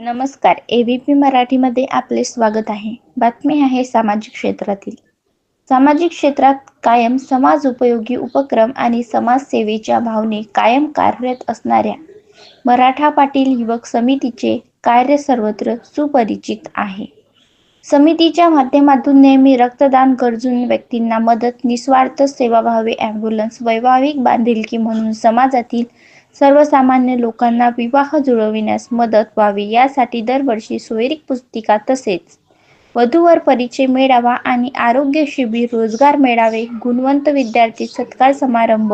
नमस्कार. एबीपी मराठीमध्ये आपले स्वागत आहे. बातमी आहे सामाजिक क्षेत्रातील. सामाजिक क्षेत्रात कायम समाज उपयोगी उपक्रम आणि समाजसेवेच्या भावने कायम कार्यरत असणाऱ्या मराठा पाटील युवक समितीचे कार्य सर्वत्र सुपरिचित आहे. समितीच्या माध्यमातून नेहमी रक्तदान, गरजू व्यक्तींना मदत, निस्वार्थ सेवाभावी ॲम्ब्युलन्स, वैवाहिक बांधिलकी म्हणून समाजातील सर्वसामान्य लोकांना विवाह जुळविण्यास मदत व्हावी यासाठी दरवर्षी सोयरीक पुस्तिका तसेच वधूवर परिचय मेळावा आणि आरोग्य शिबिर, रोजगार मेळावे, गुणवंत विद्यार्थी सत्कार समारंभ,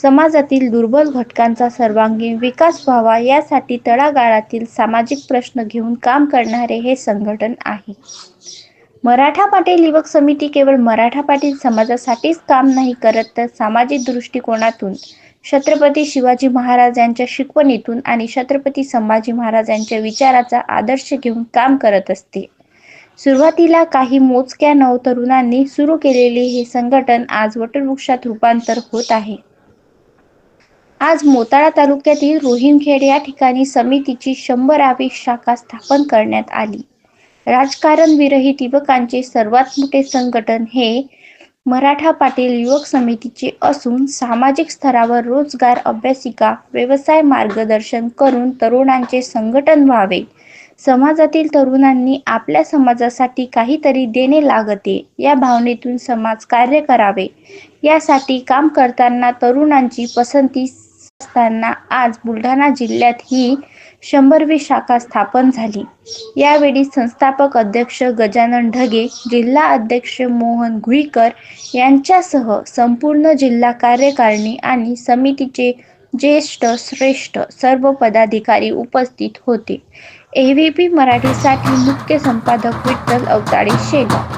समाजातील दुर्बल घटकांचा सर्वांगीण विकास व्हावा यासाठी तळागाळातील सामाजिक प्रश्न घेऊन काम करणारे हे संघटन आहे. मराठा पाटील युवक समिती केवळ मराठा पाटील समाजासाठीच काम नाही करत, तर सामाजिक दृष्टिकोनातून छत्रपती शिवाजी महाराज यांच्या शिकवणीतून आणि छत्रपती संभाजी महाराज यांच्या विचाराचा आदर्श घेऊन काम करत असते. सुरुवातीला काही मोजक्या नवतरुणांनी सुरू केलेले हे संघटन आज वटवृक्षात रूपांतर होत आहे. आज मोताळा तालुक्यातील रोहिणखेड या ठिकाणी समितीची 100वी शाखा स्थापन करण्यात आली. राजकारण विरहित युवकांचे सर्वात मोठे संघटन हे मराठा पाटील युवक समितीचे असून सामाजिक स्तरावर रोजगार, अभ्यासिका, व्यवसाय मार्गदर्शन करून तरुणांचे संघटन व्हावे. समाजातील तरुणांनी आपल्या समाजासाठी काहीतरी देणे लागते या भावनेतून समाज कार्य करावे यासाठी काम करताना तरुणांची पसंती असताना आज बुलढाणा जिल्ह्यात ही 100वी शाखा स्थापन झाली. यावेळी संस्थापक अध्यक्ष गजानन ढगे, जिल्हा अध्यक्ष मोहन घुईकर यांच्यासह संपूर्ण जिल्हा कार्यकारिणी आणि समितीचे ज्येष्ठ श्रेष्ठ सर्व पदाधिकारी उपस्थित होते. एबीपी मराठीसाठी मुख्य संपादक विठ्ठल अवताडे, शेगाव.